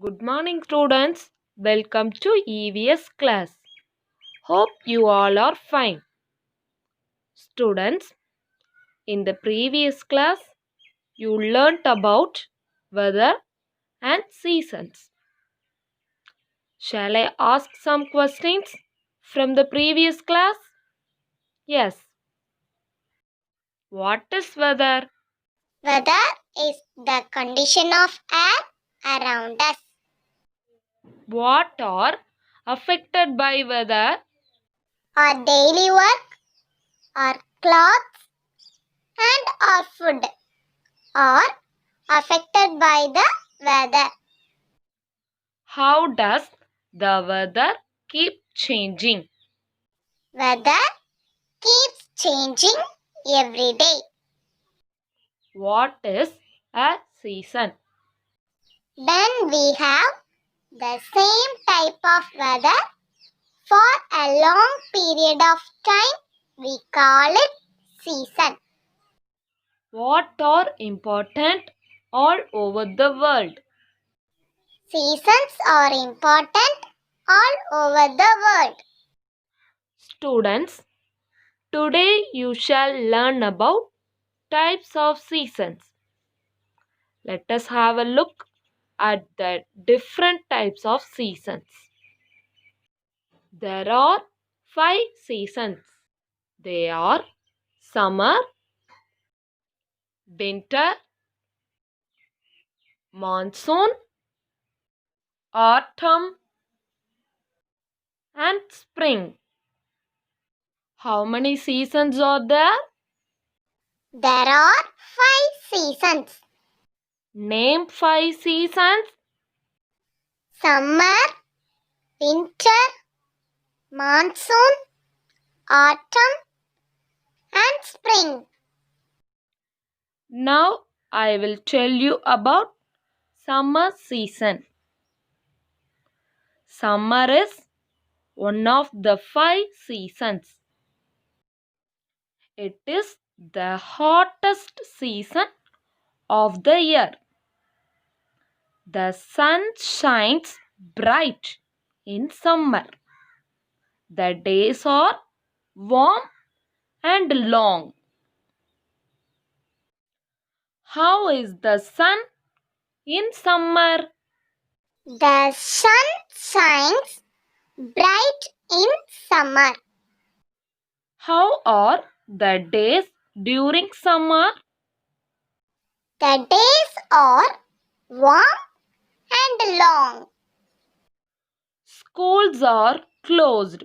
Good morning, students. Welcome to EVS class. Hope you all are fine. Students, in the previous class, you learnt about weather and seasons. Shall I ask some questions from the previous class? Yes. What is weather? Weather is the condition of air around us. What are affected by weather? Our daily work, our clothes, and our food are affected by the weather. How does the weather keep changing? Weather keeps changing every day. What is a season? Then we have the same type of weather for a long period of time. We call it season. What are important all over the world? Seasons are important all over the world. Students, today you shall learn about types of seasons. Let us have a look at the different types of seasons. There are 5 seasons. They are summer, winter, monsoon, autumn, and spring. How many seasons are there? There are 5 seasons. Name 5 seasons. Summer, winter, monsoon, autumn, and spring. Now I will tell you about summer season. Summer is one of the 5 seasons. It is the hottest season of the year. The sun shines bright in summer. The days are warm and long. How is the sun in summer? The sun shines bright in summer. How are the days during summer? The days are warm and long. Schools are closed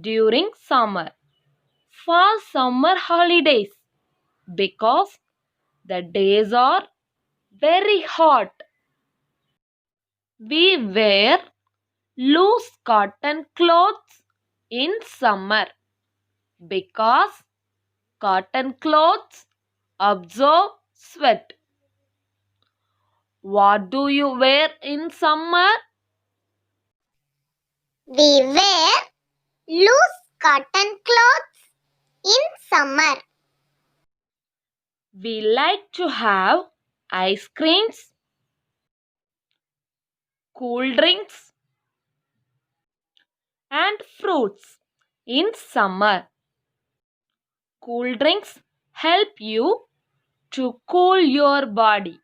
during summer for summer holidays because the days are very hot. We wear loose cotton clothes in summer because cotton clothes absorb sweat. What do you wear in summer? We wear loose cotton clothes in summer. We like to have ice creams, cool drinks, and fruits in summer. Cool drinks help you to cool your body.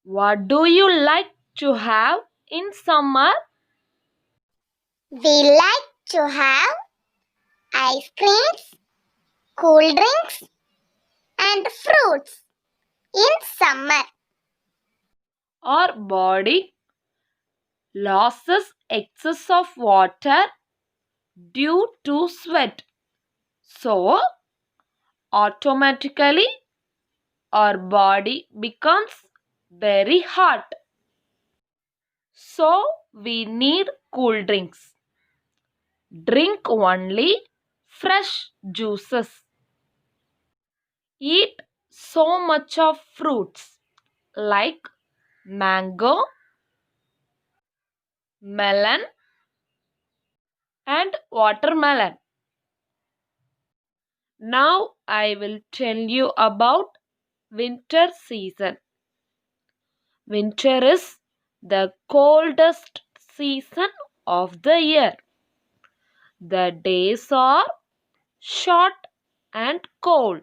What do you like to have in summer? We like to have ice creams, cool drinks, and fruits in summer. Our body loses excess of water due to sweat. So, automatically our body becomes very hot. So, we need cool drinks. Drink only fresh juices. Eat so much of fruits like mango, melon, and watermelon. Now I will tell you about winter season. Winter is the coldest season of the year. The days are short and cold.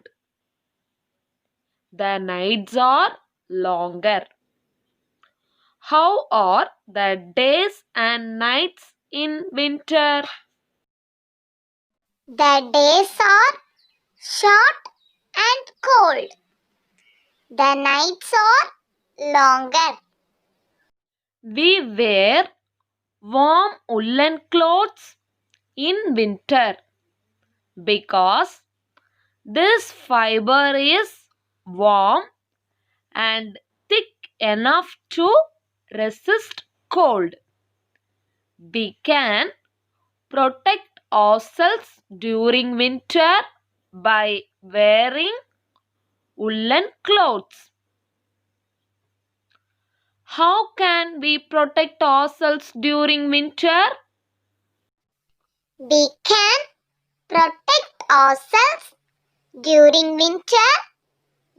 The nights are longer. How are the days and nights in winter? The days are short and cold. The nights are longer. We wear warm woolen clothes in winter because this fiber is warm and thick enough to resist cold. We can protect ourselves during winter by wearing woolen clothes. How can we protect ourselves during winter? We can protect ourselves during winter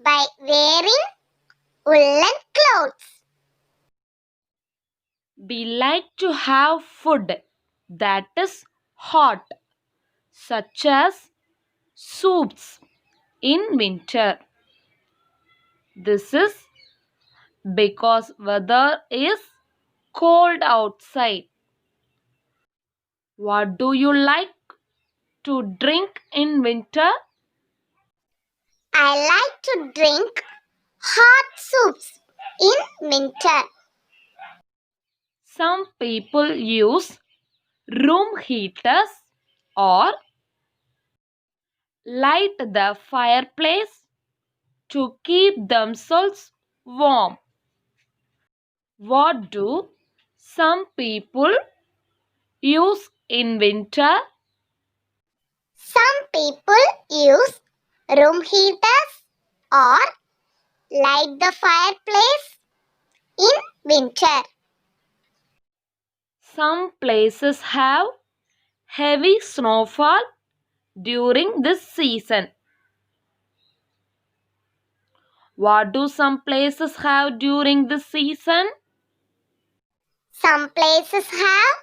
by wearing woolen clothes. We like to have food that is hot, such as soups in winter. This is because weather is cold outside. What do you like to drink in winter? I like to drink hot soups in winter. Some people use room heaters or light the fireplace to keep themselves warm. What do some people use in winter? Some people use room heaters or light the fireplace in winter. Some places have heavy snowfall during this season. What do some places have during this season? Some places have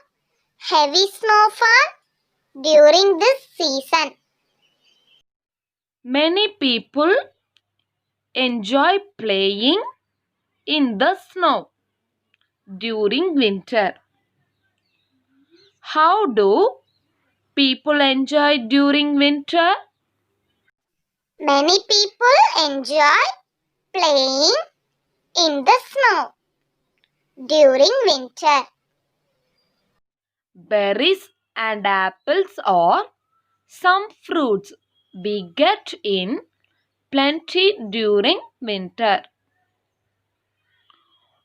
heavy snowfall during this season. Many people enjoy playing in the snow during winter. How do people enjoy during winter? Many people enjoy playing in the snow during winter. Berries and apples are some fruits we get in plenty during winter.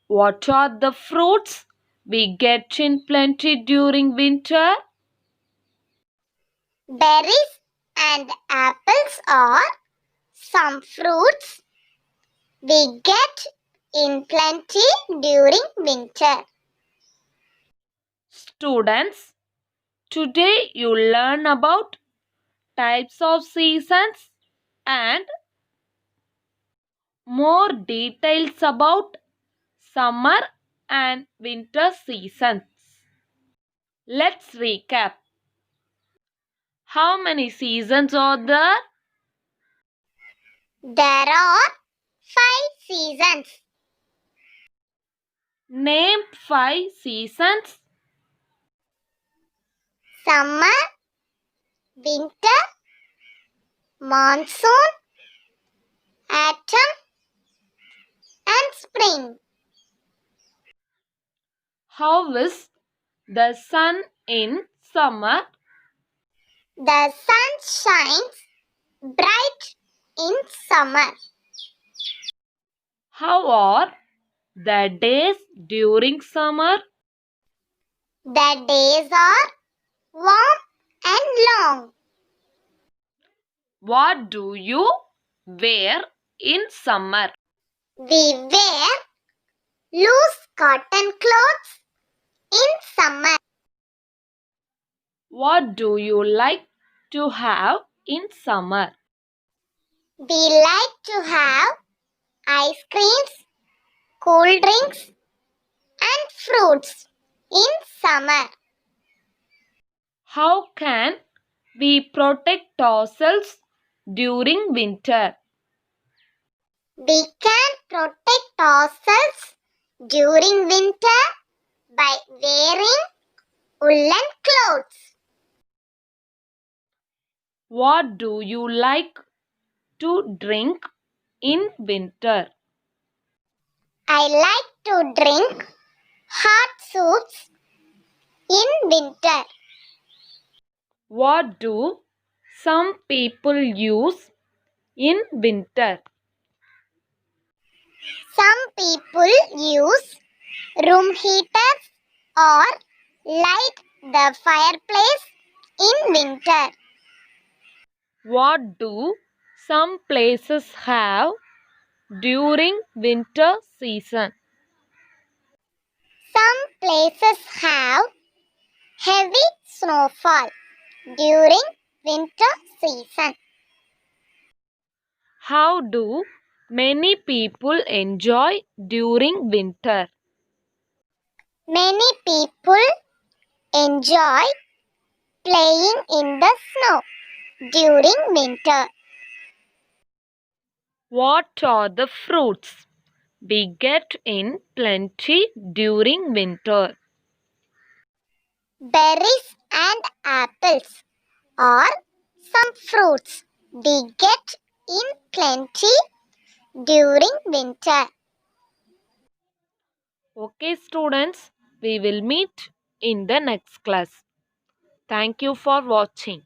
What are the fruits we get in plenty during winter? Berries and apples are some fruits we get in plenty during winter. Students, today you learn about types of seasons and more details about summer and winter seasons. Let's recap. How many seasons are there? There are 5 seasons. Name 5 seasons. Summer, winter, monsoon, autumn, and spring. How is the sun in summer? The sun shines bright in summer. How are the days during summer? The days are warm and long. What do you wear in summer? We wear loose cotton clothes in summer. What do you like to have in summer? We like to have ice creams, cool drinks, and fruits in summer. How can we protect ourselves during winter? We can protect ourselves during winter by wearing woolen clothes. What do you like to drink in winter? I like to drink hot soups in winter. What do some people use in winter? Some people use room heaters or light the fireplace in winter. What do some places have during winter season? Some places have heavy snowfall during winter season. How do many people enjoy during winter? Many people enjoy playing in the snow during winter. What are the fruits we get in plenty during winter? Berries and apples are some fruits we get in plenty during winter. Okay, students, we will meet in the next class. Thank you for watching.